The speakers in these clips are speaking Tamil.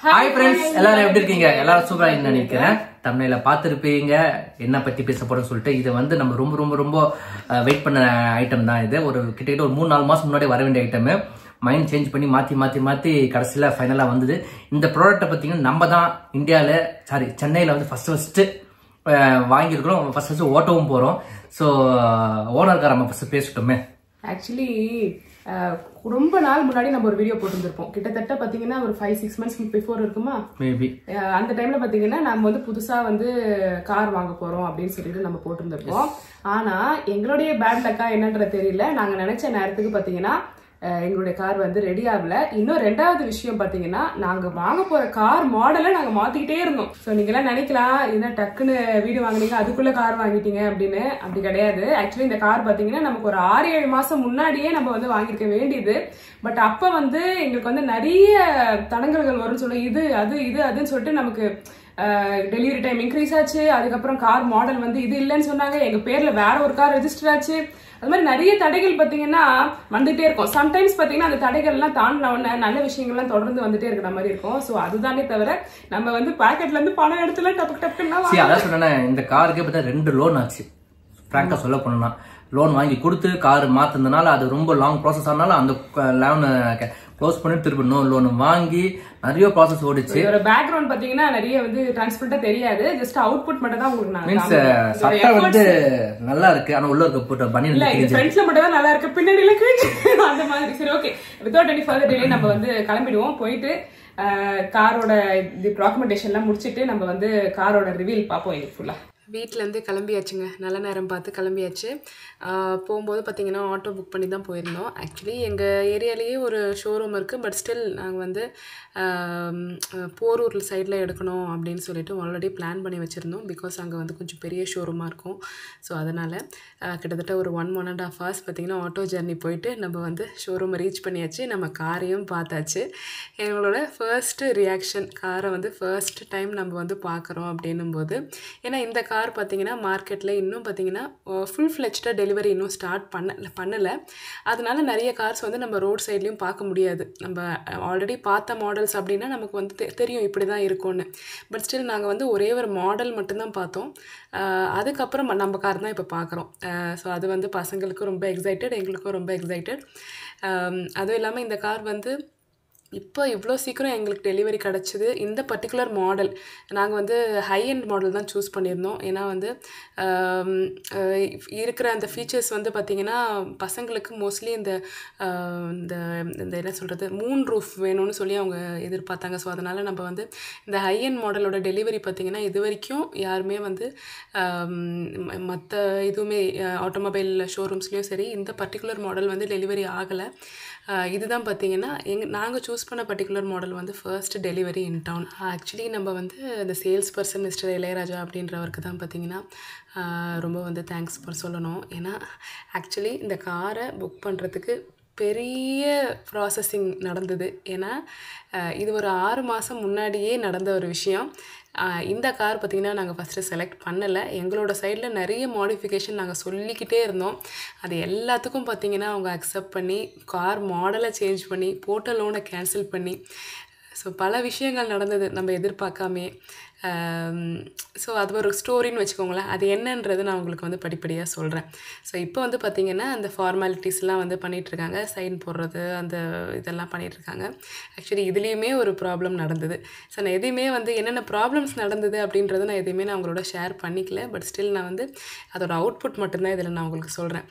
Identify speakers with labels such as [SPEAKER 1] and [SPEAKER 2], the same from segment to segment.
[SPEAKER 1] Hi friends, எல்லாரும் எப்படி இருக்கீங்க? எல்லாரும் சூப்பரா இருக்கீங்கன்னு நினைக்கிறேன். thumbnail பார்த்திருப்பீங்க என்ன பத்தி பேச போறோம்னு சொல்லிட்டு. இது வந்து நம்ம ரொம்ப வெயிட் பண்ண ஐட்டம் தான். இது ஒரு கிட்டத்தட்ட ஒரு 3-4 மாசம் முன்னாடி வர வேண்டிய ஐட்டம். மைண்ட் சேஞ்ச் பண்ணி மாத்தி கடைசியில ஃபைனலா வந்தது. இந்த ப்ராடக்ட்டை பத்திங்கன்னா நம்ம தான் இந்தியால சென்னையில வந்து ஃபர்ஸ்ட் வாங்கியிருக்கிறோம். ஃபர்ஸ்ட் ஓட்டவும் போறோம். ஸோ ஓனர்கார நம்ம ஃபர்ஸ்ட் பேசிட்டோமே.
[SPEAKER 2] ஆக்சுவலி ரொம்ப நாள் முன்னாடி நம்ம ஒரு வீடியோ போட்டுருப்போம். கிட்டத்தட்ட பாத்தீங்கன்னா ஒரு 5-6 months பிஃபோர் இருக்குமா மேபி. அந்த டைம்ல பாத்தீங்கன்னா நம்ம வந்து புதுசா வந்து கார் வாங்க போறோம் அப்படின்னு சொல்லிட்டு நம்ம போட்டிருந்திருப்போம். ஆனா எங்களுடைய பேட் லக்கா என்னன்றது தெரியல, நாங்க நினைச்ச நேரத்துக்கு பாத்தீங்கன்னா எங்களுடைய கார் வந்து ரெடி ஆகல. இன்னும் ரெண்டாவது விஷயம் பாத்தீங்கன்னா நாங்க வாங்க போற கார் மாடலை நாங்க மாத்திக்கிட்டே இருந்தோம். ஸோ நீங்க எல்லாம் நினைக்கலாம் என்ன டக்குன்னு வீடு வாங்கினீங்க அதுக்குள்ள கார் வாங்கிட்டீங்க அப்படின்னு. அப்படி கிடையாது. ஆக்சுவலி இந்த கார் பாத்தீங்கன்னா நமக்கு ஒரு 6-7 மாசம் முன்னாடியே நம்ம வந்து வாங்கியிருக்க வேண்டியது. பட் அப்ப வந்து எங்களுக்கு வந்து நிறைய தடங்கல்கள் வரும்னு சொல்ல இது அதுன்னு சொல்லிட்டு நமக்கு டெலிவரி டைம் இன்க்ரீஸ் ஆச்சு. அதுக்கப்புறம் கார் மாடல் வந்து இது இல்லைன்னு சொன்னாங்க. எங்க பேர்ல வேற ஒரு கார் ரெஜிஸ்டர் ஆச்சு. அது மாதிரி நிறைய தடைகள் பாத்தீங்கன்னா வந்துட்டே இருக்கும். சம்டைம்ஸ் பாத்தீங்கன்னா அந்த தடைகள் எல்லாம் தாண்டின நல்ல விஷயங்கள்லாம் தொடர்ந்து வந்துட்டே இருக்கிற மாதிரி இருக்கும். சோ அதுதானே தவிர நம்ம வந்து பாக்கெட்ல இருந்து பணம் எடுத்துல டப்புன்னா
[SPEAKER 1] அதான் சொன்னேன். இந்த காருக்கு பார்த்தா 2 லோன் ஆச்சு. பிராங்கா சொல்ல போனா லோன் வாங்கி கொடுத்து கார் மாத்தினதுனால அது ரொம்ப லாங் ப்ராசஸ் ஆனாலும் அந்த லோன் க்ளோஸ் பண்ணி திருப்பி லோன் வாங்கி நிறைய ப்ராசஸ் ஓடிச்சு.
[SPEAKER 2] ஒரு பேக்ரவுண்ட் பாத்தீங்கன்னா நிறைய வந்து டிரான்ஸ்பரண்டா தெரியாது. ஜஸ்ட் அவுட்புட் மட்டும் தான் உங்களுக்கு
[SPEAKER 1] மீன்ஸ் சட்டை வந்து நல்லா இருக்கு. ஆனா உள்ள இருக்க போட்ட பனியன்
[SPEAKER 2] இல்ல இது ஃப்ரண்ட்ல மட்டும் தான் நல்லா இருக்கு, பின்னாடி இருக்கு அந்த மாதிரி. சரி okay, without any further delay நம்ம வந்து கிளம்பிடுவோம். போயிட்டு காரோட இது டாக்குமெண்டேஷன்லாம் முடிச்சிட்டு நம்ம வந்து காரோட ரிவீல் பார்ப்போம். இது ஃபுல்லா வீட்டிலேருந்து கிளம்பியாச்சுங்க. நல்ல நேரம் பார்த்து கிளம்பியாச்சு. போகும்போது பார்த்தீங்கன்னா ஆட்டோ புக் பண்ணி தான் போயிருந்தோம். ஆக்சுவலி எங்கள் ஏரியாலேயே ஒரு ஷோரூம் இருக்குது. பட் ஸ்டில் நாங்கள் வந்து போரூர் சைடில் எடுக்கணும் அப்படின்னு சொல்லிட்டு ஆல்ரெடி பிளான் பண்ணி வச்சுருந்தோம். பிகாஸ் அங்கே வந்து கொஞ்சம் பெரிய ஷோரூமாக இருக்கும். ஸோ அதனால் கிட்டத்தட்ட ஒரு 1.5 hours பார்த்திங்கன்னா ஆட்டோ ஜர்னி போயிட்டு நம்ம வந்து ஷோரூமை ரீச் பண்ணியாச்சு. நம்ம காரையும் பார்த்தாச்சு. எங்களோட ஃபர்ஸ்ட் ரியாக்ஷன், காரை வந்து ஃபர்ஸ்ட் டைம் நம்ம வந்து பார்க்குறோம் அப்படின்னும் போது, ஏன்னா இந்த கார் பார்த்தீங்கன்னா மார்க்கெட்டில் இன்னும் பார்த்தீங்கன்னா ஃபுல் ஃப்ளெஜ்டாக டெலிவரி இன்னும் ஸ்டார்ட் பண்ணலை. அதனால நிறைய கார்ஸ் வந்து நம்ம ரோட் சைட்லேயும் பார்க்க முடியாது. நம்ம ஆல்ரெடி பார்த்த மாடல்ஸ் அப்படின்னா நமக்கு வந்து தெரியும் இப்படி தான் இருக்கும்னு. பட் ஸ்டில் நாங்கள் வந்து ஒரே ஒரு மாடல் மட்டும்தான் பார்த்தோம். அதுக்கப்புறம் நம்ம கார் தான் இப்போ பார்க்குறோம். ஸோ அது வந்து பசங்களுக்கும் ரொம்ப எக்ஸைட்டட், எங்களுக்கும் ரொம்ப எக்ஸைட்டட். அதுவும் இல்லாமல் இந்த கார் வந்து இப்போ இவ்வளோ சீக்கிரம் எங்களுக்கு டெலிவரி கிடச்சிது. இந்த பர்டிகுலர் மாடல் நாங்கள் வந்து ஹை எண்ட் மாடல் தான் சூஸ் பண்ணியிருந்தோம். ஏன்னா வந்து இருக்கிற அந்த ஃபீச்சர்ஸ் வந்து பார்த்திங்கன்னா பசங்களுக்கு மோஸ்ட்லி இந்த என்ன சொல்கிறது மூன் ரூஃப் வேணும்னு சொல்லி அவங்க எதிர்பார்த்தாங்க. ஸோ அதனால் நம்ம வந்து இந்த ஹை எண்ட் மாடலோட டெலிவரி பார்த்திங்கன்னா இது வரைக்கும் யாருமே வந்து மற்ற இதுவுமே ஆட்டோமொபைல் ஷோரூம்ஸ்லேயும் சரி இந்த பர்டிகுலர் மாடல் வந்து டெலிவரி ஆகலை. இதுதான் பார்த்திங்கன்னா நாங்கள் சூஸ் பண்ண பர்டிகுலர் மாடல் வந்து ஃபர்ஸ்ட் டெலிவரி இன் டவுன். ஆக்சுவலி நம்ம வந்து இந்த சேல்ஸ் பர்சன் மிஸ்டர் இளையராஜா அப்படின்றவருக்கு தான் பார்த்திங்கன்னா ரொம்ப வந்து தேங்க்ஸ் சொல்லணும். ஏன்னா ஆக்சுவலி இந்த காரை புக் பண்ணுறதுக்கு பெரிய ப்ராசஸிங் நடந்தது. ஏன்னா இது ஒரு 6 மாதம் முன்னாடியே நடந்த ஒரு விஷயம். இந்த கார் பார்த்திங்கன்னா நாங்கள் ஃபஸ்ட்டு செலக்ட் பண்ணலை. எங்களோட சைடில் நிறைய மாடிஃபிகேஷன் நாங்கள் சொல்லிக்கிட்டே இருந்தோம். அது எல்லாத்துக்கும் பார்த்திங்கன்னா அவங்க அக்செப்ட் பண்ணி கார் மாடலை சேஞ்ச் பண்ணி போட்ட லோனை கேன்சல் பண்ணி ஸோ பல விஷயங்கள் நடந்தது நம்ம எதிர்பார்க்காமே. ஸோ அது ஒரு ஸ்டோரின்னு வச்சுக்கோங்களேன். அது என்னன்றது நான் உங்களுக்கு வந்து படிப்படியாக சொல்கிறேன். ஸோ இப்போ வந்து பார்த்திங்கன்னா அந்த ஃபார்மாலிட்டிஸ்லாம் வந்து பண்ணிகிட்ருக்காங்க. சைன் போடுறது அந்த இதெல்லாம் பண்ணிகிட்ருக்காங்க. ஆக்சுவலி இதுலேயுமே ஒரு ப்ராப்ளம் நடந்தது. ஸோ நான் எதையுமே வந்து என்னென்ன ப்ராப்ளம்ஸ் நடந்தது அப்படின்றது நான் எதையுமே நான் அவங்களோட ஷேர் பண்ணிக்கல. பட் ஸ்டில் நான் வந்து அதோட அவுட்புட் மட்டும்தான் இதில் நான் உங்களுக்கு சொல்கிறேன்.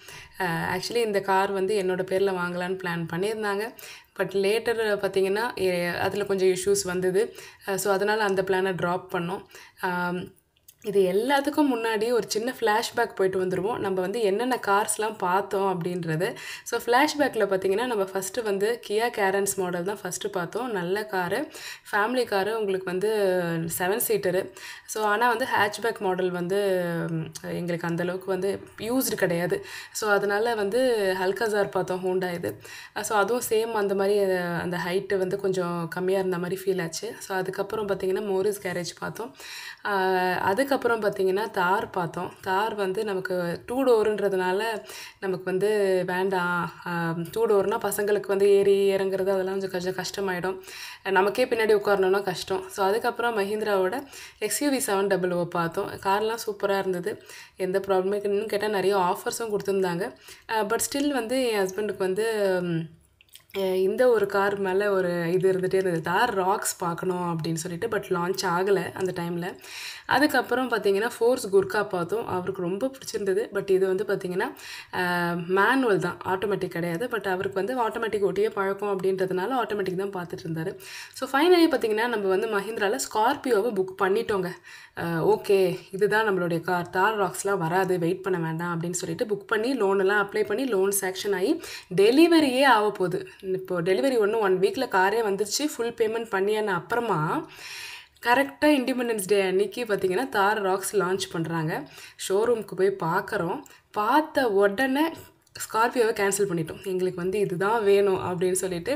[SPEAKER 2] ஆக்சுவலி இந்த கார் வந்து என்னோடய பேரில் வாங்கலான்னு பிளான் பண்ணியிருந்தாங்க. பட் லேட்டர் பார்த்திங்கன்னா அதில் கொஞ்சம் இஷ்யூஸ் வந்தது. ஸோ அதனால் அந்த பிளானை ட்ராப் பண்ணோம். இது எல்லாத்துக்கும் முன்னாடி ஒரு சின்ன ஃப்ளாஷ்பேக் போயிட்டு வந்துடுவோம். நம்ம வந்து என்னென்ன கார்ஸ்லாம் பார்த்தோம் அப்படின்றது. ஸோ ஃப்ளாஷ்பேக்கில் பார்த்திங்கன்னா நம்ம ஃபஸ்ட்டு வந்து கியா கேரன்ஸ் மாடல் தான் ஃபஸ்ட்டு பார்த்தோம். நல்ல காரு, ஃபேமிலி காரு, உங்களுக்கு வந்து 7 சீட்டரு. ஸோ ஆனால் வந்து ஹேட்ச்பேக் மாடல் வந்து எங்களுக்கு அந்தளவுக்கு வந்து யூஸ்டு கிடையாது. ஸோ அதனால் வந்து ஹல்காசார் பார்த்தோம், ஹோண்டா இது. ஸோ அதுவும் சேம் அந்த மாதிரி அந்த ஹைட்டு வந்து கொஞ்சம் கம்மியாக இருந்த மாதிரி ஃபீல் ஆச்சு. ஸோ அதுக்கப்புறம் பார்த்திங்கன்னா மோரிஸ் கேரேஜ் பார்த்தோம். அதுக்கு அதுக்கப்புறம் பார்த்தீங்கன்னா தார் பார்த்தோம். தார் வந்து நமக்கு 2 டோருன்றதுனால நமக்கு வந்து வேண்டாம். 2 டோர்னால் பசங்களுக்கு வந்து ஏறி இறங்குறது அதெல்லாம் கொஞ்சம் கஷ்டமாயிடும். நமக்கே பின்னாடி உட்காரணுன்னா கஷ்டம். ஸோ அதுக்கப்புறம் மஹிந்திராவோட XUV 700 பார்த்தோம். கார்லாம் சூப்பராக இருந்தது. எந்த ப்ராப்ளமே இன்னும் கேட்டால் நிறைய ஆஃபர்ஸும் கொடுத்துருந்தாங்க. பட் ஸ்டில் வந்து என் ஹஸ்பண்டுக்கு வந்து இந்த ஒரு கார் மேலே ஒரு இது இருந்துகிட்டே இருந்தது. தார் ராக்ஸ் பார்க்கணும் அப்படின்னு சொல்லிட்டு. பட் லான்ச் ஆகலை அந்த டைமில். அதுக்கப்புறம் பார்த்தீங்கன்னா ஃபோர்ஸ் குர்கா பார்த்தோம். அவருக்கு ரொம்ப பிடிச்சிருந்தது. பட் இது வந்து பார்த்திங்கன்னா மேனுவல் தான், ஆட்டோமேட்டிக் கிடையாது. பட் அவருக்கு வந்து ஆட்டோமேட்டிக் ஓட்டியே பழக்கம் அப்படின்றதுனால ஆட்டோமேட்டிக் தான் பார்த்துட்டு இருந்தார். ஸோ ஃபைனலி பார்த்திங்கன்னா நம்ம வந்து மஹிந்திராவில் ஸ்கார்பியோவை புக் பண்ணிட்டோங்க. ஓகே, இதுதான் நம்மளுடைய கார், தார் ராக்ஸ்லாம் வராது, வெயிட் பண்ண வேண்டாம் அப்படின்னு சொல்லிட்டு புக் பண்ணி லோனெல்லாம் அப்ளை பண்ணி லோன் சேக்ஷன் ஆகி டெலிவரியே ஆக போகுது. இப்போது டெலிவரி 1 வீக்கில் காரே வந்துருச்சு. ஃபுல் பேமெண்ட் பண்ணியான அப்புறமா கரெக்டாக இண்டிபெண்டன்ஸ் டே அன்றைக்கி பார்த்திங்கன்னா தார் ராக்ஸ் லான்ச் பண்ணுறாங்க. ஷோரூமுக்கு போய் பார்க்குறோம். பார்த்த உடனே ஸ்கார்பியோவை கேன்சல் பண்ணிட்டோம். எங்களுக்கு வந்து இதுதான் வேணும் அப்படின்னு சொல்லிட்டு.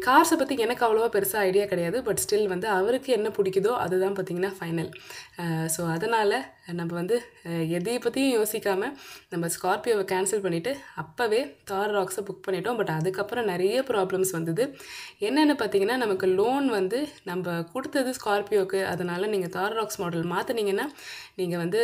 [SPEAKER 2] கார்ஸை பற்றி எனக்கு அவ்வளோவா பெருசாக ஐடியா கிடையாது. பட் ஸ்டில் வந்து அவருக்கு என்ன பிடிக்குதோ அதுதான் பார்த்திங்கன்னா ஃபைனல். ஸோ அதனால் நம்ம வந்து எதையை பற்றியும் யோசிக்காமல் நம்ம ஸ்கார்பியோவை கேன்சல் பண்ணிவிட்டு அப்போவே தார் ராக்ஸை புக் பண்ணிட்டோம். பட் அதுக்கப்புறம் நிறைய ப்ராப்ளம்ஸ் வந்தது. என்னென்னு பார்த்திங்கன்னா நமக்கு லோன் வந்து நம்ம கொடுத்தது ஸ்கார்பியோவுக்கு. அதனால் நீங்கள் தார் ராக்ஸ் மாடல் மாற்றினீங்கன்னா நீங்கள் வந்து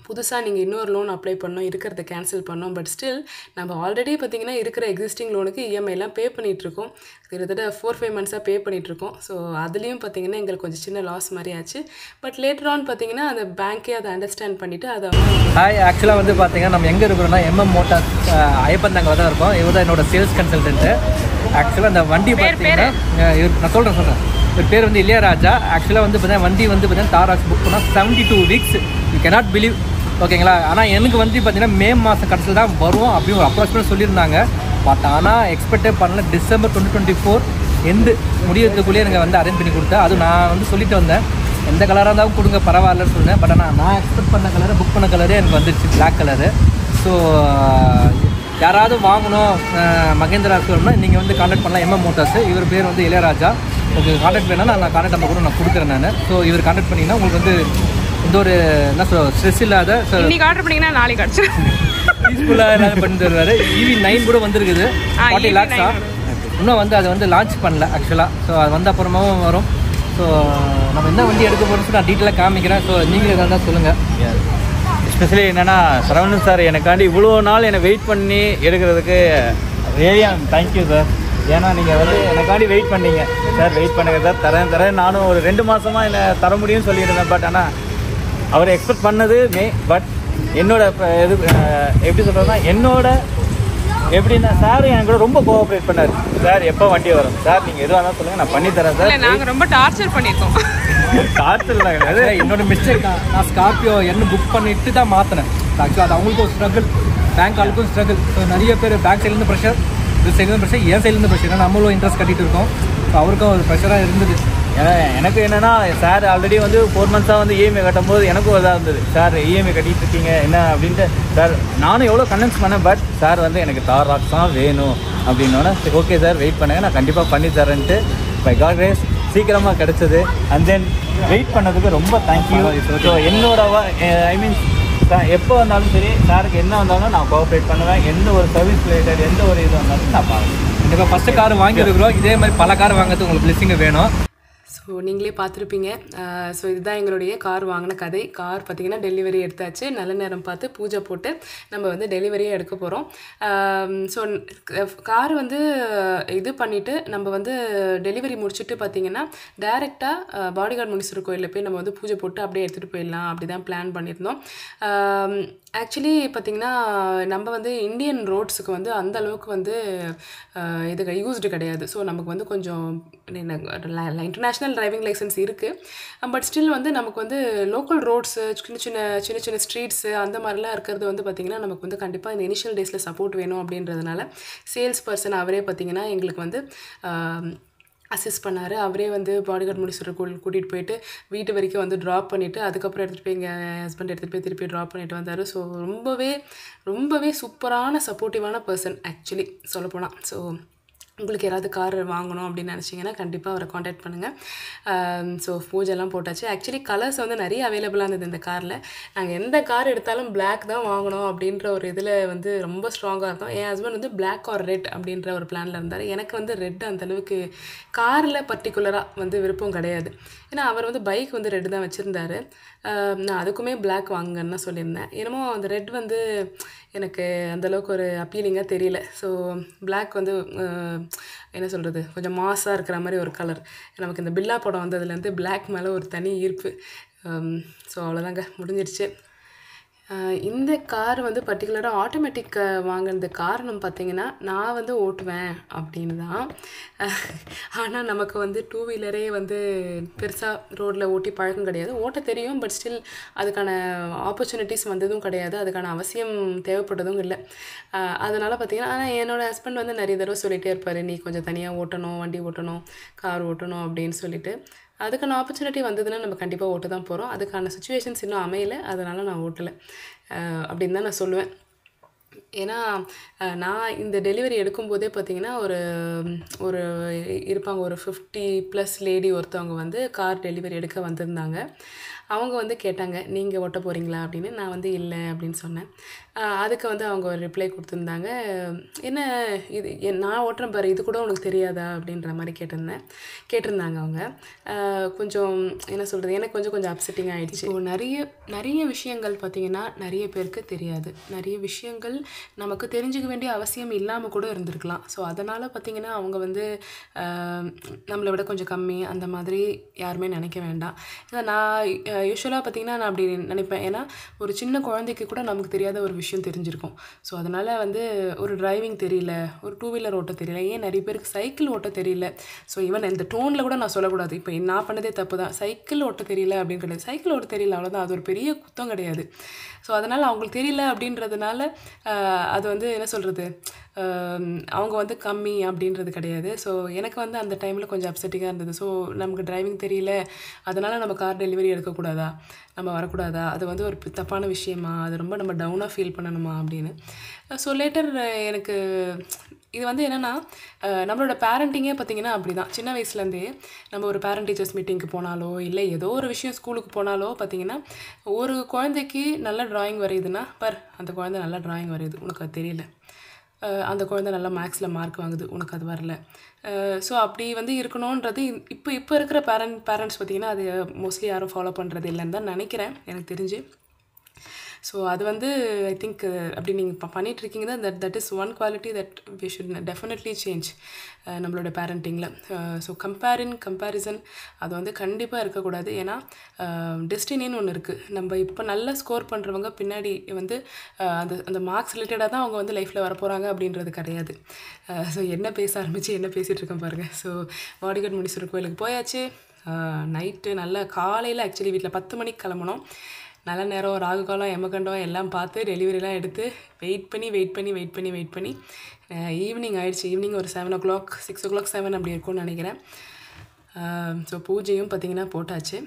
[SPEAKER 2] புதுசாக நீங்கள் இன்னொரு லோன் அப்ளை பண்ணோம், இருக்கிறத கேன்சல் பண்ணோம். பட் ஸ்டில் நம்ம ஆல்ரெடி பார்த்திங்கன்னா இருக்கிற எக்ஸிஸ்டிங் லோனுக்கு இஎம்ஐலாம் பே பண்ணிகிட்ருக்கோம். கிட்டத்தட்ட 4-5 மந்த்ஸாக பே பண்ணிகிட்ருக்கோம். ஸோ அதுலேயும் பார்த்திங்கன்னா எங்களுக்கு கொஞ்சம் சின்ன லாஸ் மாதிரி ஆச்சு. பட் லேட்டர் ஆன் பார்த்திங்கன்னா அந்த பேங்க்கே அதை அண்டர்ஸ்டாண்ட் பண்ணிவிட்டு அதை
[SPEAKER 1] ஆக்சுவலாக வந்து பார்த்திங்கன்னா நம்ம எங்கே இருக்கிறோம்னா மோட்டார்ஸ் ஐயப்பந்தாங்கில் தான் இருக்கோம். இவர் தான் என்னோட சேல்ஸ் கன்சல்டன்ட்டு. ஆக்சுவலாக அந்த வண்டி பார்த்தீங்கன்னா நான் சொல்கிறேன் இவர் பேர் வந்து இளையராஜா. ஆக்சுவலாக வந்து பார்த்தீங்கன்னா வண்டி வந்து பார்த்தீங்கன்னா தார் ராக்ஸ் புக் பண்ணால் 72 வீக்ஸ். You cannot believe. ஓகேங்களா? ஆனால் எனக்கு வந்து பார்த்தீங்கன்னா மே மாதம் கடைசியில் தான் வரும் அப்படின்னு ஒரு அப்ராக்சிமேட் சொல்லியிருந்தாங்க. பட் ஆனால் எக்ஸ்பெக்டே பண்ணல. டிசம்பர் 2024 எண்டு முடியறதுக்குள்ளேயே எனக்கு வந்து அரேஞ்ச் பண்ணி கொடுத்தேன். அது நான் வந்து சொல்லிட்டு வந்தேன், எந்த கலராக இருந்தாலும் கொடுங்க பரவாயில்லன்னு சொன்னேன். பட் ஆனால் நான் எக்ஸ்பெக்ட் பண்ண கலரு, புக் பண்ண கலரே எனக்கு வந்துடுச்சு, பிளாக் கலரு. ஸோ யாராவது வாங்கணும் மகேந்திரா சொல்லணும்னா நீங்கள் வந்து கான்டாக்ட் பண்ணலாம். மோட்டார்ஸ். இவர் பேர் வந்து இளையராஜா. உங்களுக்கு கான்டாக்ட் வேணால் நான் கான்டாக்ட் நம்பர் கூட நான் கொடுக்குறேன் நான். ஸோ இவர் கான்டாக்ட் பண்ணிங்கன்னா உங்களுக்கு வந்து இந்த ஒரு என்ன சொல்ல ஸ்ட்ரெஸ் இல்லாத
[SPEAKER 2] இன்னைக்கு ஆர்டர் பண்ணிங்கன்னா நாளைக்கு கிடச்சிடும்,
[SPEAKER 1] பீஸ்ஃபுல்லாக எல்லாரும் பண்ணி தருவார். EV 9 கூட வந்துருக்குது, 40 lakhs. இன்னும் வந்து அதை வந்து லான்ச் பண்ணல ஆக்சுவலாக. ஸோ அது வந்து அப்புறமாவும் வரும். ஸோ நம்ம என்ன வண்டி எடுக்க போகிறோம்னு நான் டீட்டெயிலாக காமிக்கிறேன். ஸோ நீங்கள் எதாவது தான் சொல்லுங்கள்.
[SPEAKER 3] எஸ்பெஷலி என்னென்னா சரவணன் சார் எனக்காண்டி இவ்வளோ நாள் என்னை வெயிட் பண்ணி எடுக்கிறதுக்கு ரியலி தேங்க்யூ சார். ஏன்னா நீங்கள் வந்து எனக்காண்டி வெயிட் பண்ணீங்க. சார் வெயிட் பண்ணுங்க சார், தரேன் நானும் ஒரு 2 மாதமாக என்னை தர முடியும்னு சொல்லியிருந்தேன். பட் ஆனால் அவர் எக்ஸ்பெக்ட் பண்ணது பட் என்னோட இது எப்படி சொல்கிறதுனா என்னோட எப்படின்னா சார் எனக்கு கூட ரொம்ப கோஆப்ரேட் பண்ணார். சார் எப்போ வண்டி வரும் சார், நீங்கள் எதுவாக இருந்தாலும் சொல்லுங்கள், நான் பண்ணித்தரேன் சார்.
[SPEAKER 2] நாங்கள் ரொம்ப டார்ச்சர் பண்ணியிருக்கோம்.
[SPEAKER 3] டார்ச்சர் தான் கிடையாது,
[SPEAKER 1] என்னோட மிஸ்டேக் தான். நான் ஸ்கார்பியோ என்ன புக் பண்ணிட்டு தான் மாற்றினேன். ஆக்சுவலாக அது அவங்களுக்கும் ஒரு ஸ்ட்ரகிள், பேங்க் ஆளுக்கும் ஸ்ட்ரகிள். ஸோ நிறைய பேர் பேங்க் சைட்லேருந்து ப்ரெஷர், இது சைட்லேருந்து ப்ரெஷர், என் சைட்லேருந்து ப்ரெஷர். ஏன்னா நம்மளும் இன்ட்ரெஸ்ட் கட்டிகிட்டு இருக்கோம். ஸோ அவருக்கும் ஒரு ப்ரெஷராக இருந்தது.
[SPEAKER 3] எனக்கு என்னென்னா சார் ஆல்ரெடி வந்து 4 மந்த்ஸாக வந்து இஎம்ஐ கட்டும்போது எனக்கும் இதாக இருந்தது. சார் இஎம்ஐ கட்டிகிட்டு இருக்கீங்க என்ன அப்படின்ட்டு. சார் நானும் எவ்வளோ கன்வின்ஸ் பண்ணேன். பட் சார் வந்து எனக்கு தார் ராக்ஸ் தான் வேணும் அப்படின்னோடனே ஓகே சார் வெயிட் பண்ணுங்கள், நான் கண்டிப்பாக பண்ணி தரேன்ட்டு பை காட் கிரேஸ் சீக்கிரமாக கிடச்சிது. அண்ட் தென் வெயிட் பண்ணதுக்கு ரொம்ப தேங்க்யூ. ஸோ என்னோட ஐ மீன் எப்போ வந்தாலும் சரி சாருக்கு என்ன வந்தாலும் நான் கோஆப்ரேட் பண்ணுவேன். எந்த ஒரு சர்வீஸ் ரிலேட்டட் எந்த ஒரு இது வந்தாலும் நான் பார்க்குறேன்.
[SPEAKER 1] கண்டிப்பாக ஃபஸ்ட்டு கார் வாங்கியிருக்கிறோம். இதே மாதிரி பல கார் வாங்கிறது உங்களுக்கு பிளெஸிங் வேணும்.
[SPEAKER 2] ஸோ நீங்களே பார்த்துருப்பீங்க. ஸோ இதுதான் எங்களுடைய கார் வாங்கின கதை. கார் பார்த்திங்கன்னா டெலிவரி எடுத்தாச்சு. நல்ல நேரம் பார்த்து பூஜை போட்டு நம்ம வந்து டெலிவரியே எடுக்க போகிறோம். ஸோ கார் வந்து இது பண்ணிவிட்டு நம்ம வந்து டெலிவரி முடிச்சுட்டு பார்த்திங்கன்னா டேரெக்டாக பாடிகார்டு முனீஸ்வரர் கோயிலில் போய் நம்ம வந்து பூஜை போட்டு அப்படியே எடுத்துகிட்டு போயிடலாம் அப்படி தான் பிளான் பண்ணியிருந்தோம். ஆக்சுவலி பார்த்திங்கன்னா நம்ம வந்து இந்தியன் ரோட்ஸுக்கு வந்து அந்த அளவுக்கு வந்து இது யூஸ்டு கிடையாது. ஸோ நமக்கு வந்து கொஞ்சம் இன்டர்நேஷ்னல் டிரைவிங் லைசன்ஸ் இருக்குது. பட் ஸ்டில் வந்து நமக்கு வந்து லோக்கல் ரோட்ஸு சின்ன சின்ன ஸ்ட்ரீட்ஸு அந்த மாதிரிலாம் இருக்கிறது வந்து பார்த்திங்கன்னா நமக்கு வந்து கண்டிப்பாக இந்த இனிஷியல் டேஸில் சப்போர்ட் வேணும் அப்படின்றதுனால சேல்ஸ் பர்சன் அவரே பார்த்திங்கன்னா எங்களுக்கு வந்து அசிஸ்ட் பண்ணார். அவரே வந்து பாடிகார்டு முனீஸ்வரர் கோயில் கூட்டிகிட்டு போயிட்டு வீட்டு வரைக்கும் வந்து ட்ராப் பண்ணிவிட்டு அதுக்கப்புறம் எடுத்துகிட்டு போய் எங்கள் ஹஸ்பண்ட் எடுத்துகிட்டு போய் திருப்பி ட்ராப் பண்ணிட்டு வந்தார். ஸோ ரொம்பவே சூப்பரான சப்போர்ட்டிவான பர்சன் ஆக்சுவலி சொல்லப்போனால். ஸோ உங்களுக்கு யாராவது கார் வாங்கணும் அப்படின்னு நினச்சிங்கன்னா கண்டிப்பாக அவரை காண்டாக்ட் பண்ணுங்கள். ஸோ பூஜைலாம் போட்டாச்சு. ஆக்சுவலி கலர்ஸ் வந்து நிறைய அவைலபிளாக இருந்தது இந்த காரில். நாங்கள் எந்த கார் எடுத்தாலும் பிளாக் தான் வாங்கணும் அப்படின்ற ஒரு இதில் வந்து ரொம்ப ஸ்ட்ராங்காக இருந்தோம். என் ஹஸ்பண்ட் வந்து பிளாக் ஆர் ரெட் அப்படின்ற ஒரு பிளானில் இருந்தார். எனக்கு வந்து ரெட் அந்தளவுக்கு காரில் பர்டிகுலராக வந்து விருப்பம் கிடையாது. ஏன்னா அவர் வந்து பைக் வந்து ரெட் தான் வச்சுருந்தாரு. நான் அதுக்குமே பிளாக் வாங்குங்கன்னு தான் சொல்லியிருந்தேன். என்னமோ அந்த ரெட் வந்து எனக்கு அந்தளவுக்கு ஒரு அப்பீலிங்காக தெரியல. ஸோ பிளாக் வந்து என்ன சொல்கிறது, கொஞ்சம் மாஸாக இருக்கிற மாதிரி ஒரு கலர். நமக்கு இந்த பில்லா படம் வந்ததுலேருந்து பிளாக் மேலே ஒரு தனி ஈர்ப்பு. ஸோ அவ்வளோதாங்க, முடிஞ்சிடுச்சு. இந்த கார் வந்து பர்டிகுலராக ஆட்டோமேட்டிக் வாங்கினது காரணம் பார்த்திங்கன்னா, நான் வந்து ஓட்டுவேன் அப்படின்னு தான். ஆனால் நமக்கு வந்து டூ வீலரே வந்து பெருசாக ரோட்டில் ஓட்டி பழக்கம் கிடையாது. ஓட்ட தெரியும், பட் ஸ்டில் அதுக்கான ஆப்பர்ச்சுனிட்டிஸ் வந்ததும் கிடையாது, அதுக்கான அவசியம் தேவைப்பட்டதும் இல்லை. அதனால் பார்த்திங்கன்னா, ஆனால் என்னோடய ஹஸ்பண்ட் வந்து நிறைய தடவை சொல்லிகிட்டே இருப்பார், நீ கொஞ்சம் தனியாக ஓட்டணும், வண்டி ஓட்டணும், கார் ஓட்டணும் அப்படின்னு சொல்லிட்டு. அதுக்கான ஆப்பர்ச்சுனிட்டி வந்ததுன்னா நம்ம கண்டிப்பாக ஓட்ட தான் போகிறோம். அதுக்கான சுச்சுவேஷன்ஸ் இன்னும் அமையலை, அதனால் நான் ஓட்டலை அப்படின்னு தான் நான் சொல்லுவேன். ஏன்னா நான் இந்த டெலிவரி எடுக்கும்போதே பார்த்திங்கன்னா ஒரு இருப்பாங்க, ஒரு 50+ லேடி ஒருத்தவங்க வந்து கார் டெலிவரி எடுக்க வந்திருந்தாங்க. அவங்க வந்து கேட்டாங்க, நீங்கள் ஓட்ட போகிறீங்களா அப்படின்னு. நான் வந்து இல்லை அப்படின்னு சொன்னேன். அதுக்கு வந்து அவங்க ஒரு ரிப்ளை கொடுத்துருந்தாங்க, என்ன இது நான் ஓட்டுறேன் பாரு, இது கூட உனக்கு தெரியாதா அப்படின்ற மாதிரி கேட்டிருந்தாங்க அவங்க. கொஞ்சம் என்ன சொல்கிறது, எனக்கு கொஞ்சம் அப்செட்டிங் ஆகிடுச்சு. இப்போ நிறைய விஷயங்கள் பார்த்திங்கன்னா நிறைய பேருக்கு தெரியாது. நிறைய விஷயங்கள் நமக்கு தெரிஞ்சுக்க வேண்டிய அவசியம் இல்லாமல் கூட இருந்திருக்கலாம். ஸோ அதனால் பார்த்திங்கன்னா அவங்க வந்து நம்மளை விட கொஞ்சம் கம்மி அந்த மாதிரி யாருமே நினைக்க வேண்டாம். நான் யூஸ்வலாக பார்த்திங்கன்னா நான் அப்படி நினைப்பேன். ஏன்னா ஒரு சின்ன குழந்தைக்கு கூட நமக்கு தெரியாத ஒரு விஷயம் தெரிஞ்சிருக்கும். ஸோ அதனால் வந்து ஒரு டிரைவிங் தெரியல, ஒரு டூ வீலர் ஓட்ட தெரியல, ஏன் நிறைய பேருக்கு சைக்கிள் ஓட்ட தெரியல. ஸோ ஈவன் இந்த டோனில் கூட நான் சொல்லக்கூடாது, இப்போ நான் பண்ணதே தப்பு தான். சைக்கிள் ஓட்ட தெரியல அப்படின்னு கிடையாது, சைக்கிள் ஓட்ட தெரியல அவ்வளோதான், அது ஒரு பெரிய குத்தம் கிடையாது. ஸோ அதனால் அவங்களுக்கு தெரியல அப்படின்றதுனால அது வந்து என்ன சொல்கிறது, அவங்க வந்து கம்மி அப்படின்றது கிடையாது. ஸோ எனக்கு வந்து அந்த டைமில் கொஞ்சம் அப்செட்டிங்காக இருந்தது. ஸோ நமக்கு டிரைவிங் தெரியல, அதனால் நம்ம கார் டெலிவரி எடுக்கக்கூடாதா, நம்ம வரக்கூடாதா, அது வந்து ஒரு தப்பான விஷயமா, அது ரொம்ப நம்ம டவுனாக ஃபீல் பண்ணணுமா அப்படின்னு. ஸோ லேட்டர் எனக்கு இது வந்து என்னென்னா, நம்மளோட பேரண்டிங்கே பார்த்திங்கன்னா அப்படி தான். சின்ன வயசுலேருந்தே நம்ம ஒரு பேரண்ட் டீச்சர்ஸ் மீட்டிங்க்கு போனாலோ இல்லை ஏதோ ஒரு விஷயம் ஸ்கூலுக்கு போனாலோ பார்த்திங்கன்னா, ஒரு குழந்தைக்கு நல்ல ட்ராயிங் வரையுதுன்னா, அந்த குழந்தை நல்லா ட்ராயிங் வரையுது, உனக்கு அது தெரியல. அந்த குழந்தை நல்லா மேக்ஸில் மார்க் வாங்குது, உனக்கு அது வரல. ஸோ அப்படி வந்து இருக்கணுன்றது இப்போ இருக்கிற பேரண்ட்ஸ் பார்த்திங்கன்னா அது மோஸ்ட்லி யாரும் ஃபாலோ பண்ணுறது இல்லைன்னு தான் நினைக்கிறேன், எனக்கு தெரிஞ்சு. ஸோ அது வந்து ஐ திங்க் அப்படி நீங்கள் பண்ணிகிட்ருக்கீங்கன்னா that is one quality that we should definitely change நம்மளோட பேரண்டிங்கில். ஸோ கம்பேரிசன் அது வந்து கண்டிப்பாக இருக்கக்கூடாது. ஏன்னா டெஸ்டினின்னு ஒன்று இருக்குது. நம்ம இப்போ நல்லா ஸ்கோர் பண்ணுறவங்க பின்னாடி வந்து அந்த மார்க்ஸ் ரிலேட்டடாக தான் அவங்க வந்து லைஃப்பில் வரப்போகிறாங்க அப்படின்றது கிடையாது. ஸோ என்ன பேசிகிட்டு இருக்கேன் பாருங்கள். ஸோ வாடிகட் முனீஸ்வரர் கோயிலுக்கு போயாச்சு. நைட்டு நல்லா காலையில் ஆக்சுவலி வீட்டில் 10 மணிக்கு கிளம்பணும். நல்ல நேரம், ராகு காலம், எமகண்டம் எல்லாம் பார்த்து டெலிவரிலாம் எடுத்து வெயிட் பண்ணி ஈவினிங் ஆகிடுச்சு. ஈவினிங் ஒரு 7 o'clock 6 o'clock 7 அப்படி இருக்கும்னு நினைக்கிறேன். ஸோ பூஜையும் பார்த்திங்கன்னா போட்டாச்சு.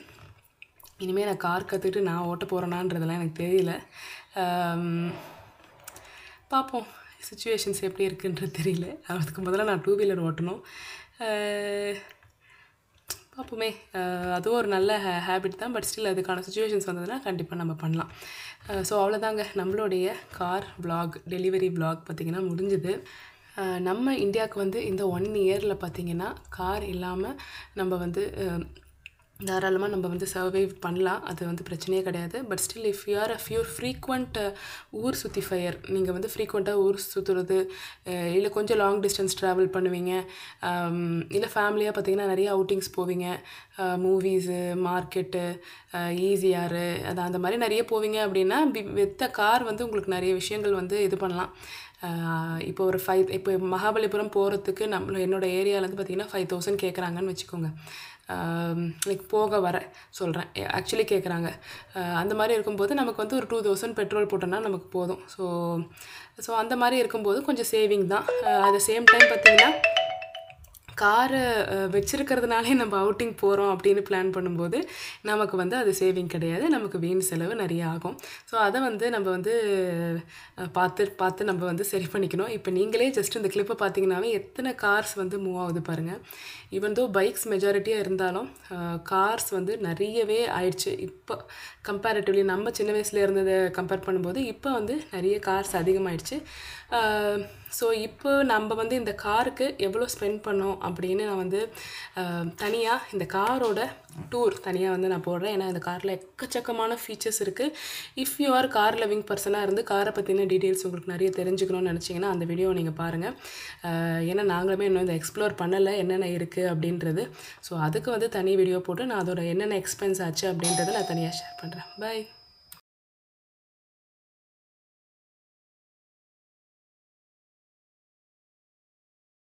[SPEAKER 2] இனிமேல் நான் கார் கற்றுக்கிட்டு நான் ஓட்ட போகிறேனான்றதெல்லாம் எனக்கு தெரியல. பார்ப்போம் சுச்சுவேஷன்ஸ் எப்படி இருக்குன்றது தெரியல. அதுக்கு முதல்ல நான் டூ வீலர் ஓட்டணும். பார்ப்போமே, அதுவும் ஒரு நல்ல ஹேபிட் தான். பட் ஸ்டில் அதுக்கான சுச்சுவேஷன்ஸ் வந்ததுன்னா கண்டிப்பாக நம்ம பண்ணலாம். ஸோ அவ்வளோதாங்க, நம்மளுடைய கார் விலாக், டெலிவரி விலாக் பார்த்திங்கன்னா முடிஞ்சுது. நம்ம இந்தியாவுக்கு வந்து இந்த 1 இயரில் பார்த்திங்கன்னா கார் இல்லாமல் நம்ம வந்து தாராளமாக நம்ம வந்து சர்வைவ் பண்ணலாம், அது வந்து பிரச்சனையே கிடையாது. But still if you are frequent ஊர் சுற்றிஃபையர், நீங்கள் வந்து ஃப்ரீக்வெண்ட்டாக ஊர் சுற்றுறது, இல்லை கொஞ்சம் லாங் டிஸ்டன்ஸ் ட்ராவல் பண்ணுவீங்க, இல்லை ஃபேமிலியாக பார்த்திங்கன்னா நிறைய அவுட்டிங்ஸ் போவீங்க, மூவிஸு, மார்க்கெட்டு, ஈஸியாரு, அந்த மாதிரி நிறைய போவீங்க அப்படின்னா வித்த கார் வந்து உங்களுக்கு நிறைய விஷயங்கள் வந்து இது பண்ணலாம். இப்போ மகாபலிபுரம் போகிறதுக்கு என்னோடய ஏரியாவிலேருந்து பார்த்திங்கன்னா 5,000 கேட்குறாங்கன்னு வச்சுக்கோங்க. லைக் போக வர சொல்கிறேன், ஆக்சுவலி கேட்குறாங்க. அந்த மாதிரி இருக்கும்போது நமக்கு வந்து ஒரு 2,000 பெட்ரோல் போட்டோன்னா நமக்கு போதும். ஸோ அந்த மாதிரி இருக்கும்போது கொஞ்சம் சேவிங் தான். அட் த சேம் டைம் பார்த்திங்கன்னா காரை வச்சுருக்கிறதுனாலே நம்ம அவுட்டிங் போகிறோம் அப்படின்னு பிளான் பண்ணும்போது நமக்கு வந்து அது சேவிங் கிடையாது, நமக்கு வீண் செலவு நிறைய ஆகும். ஸோ அதை வந்து நம்ம வந்து பார்த்து நம்ம வந்து சரி பண்ணிக்கணும். இப்போ நீங்களே ஜஸ்ட் இந்த கிளிப்பை பார்த்தீங்கன்னாவே எத்தனை கார்ஸ் வந்து மூவ் ஆகுது பாருங்கள். ஈவன் தோ பைக்ஸ் மெஜாரிட்டியாக இருந்தாலும் கார்ஸ் வந்து நிறையவே ஆயிடுச்சு. இப்போ கம்பேரிட்டிவ்லி நம்ம சின்ன வயசில் இருந்ததை கம்பேர் பண்ணும்போது இப்போ வந்து நிறைய கார்ஸ் அதிகமாகிடுச்சு. ஸோ இப்போ நம்ம வந்து இந்த காருக்கு எவ்வளோ ஸ்பெண்ட் பண்ணோம் அப்படின்னு நான் வந்து தனியாக இந்த காரோட டூர் தனியாக வந்து நான் போடுறேன். ஏன்னா இந்த காரில் எக்கச்சக்கமான ஃபீச்சர்ஸ் இருக்குது. If you are car loving பர்சனாக இருந்து காரை பற்றின டீட்டெயில்ஸ் உங்களுக்கு நிறைய தெரிஞ்சுக்கணும்னு நினச்சிங்கன்னா அந்த வீடியோவை நீங்கள் பாருங்கள். ஏன்னா நாங்களுமே இன்னும் இந்த எக்ஸ்ப்ளோர் பண்ணலை என்னென்ன இருக்குது அப்படின்றது. ஸோ அதுக்கு வந்து தனி வீடியோ போட்டு நான் அதோட என்னென்ன எக்ஸ்பென்ஸ் ஆச்சு அப்படின்றத நான் தனியாக ஷேர் பண்ணுறேன். பை.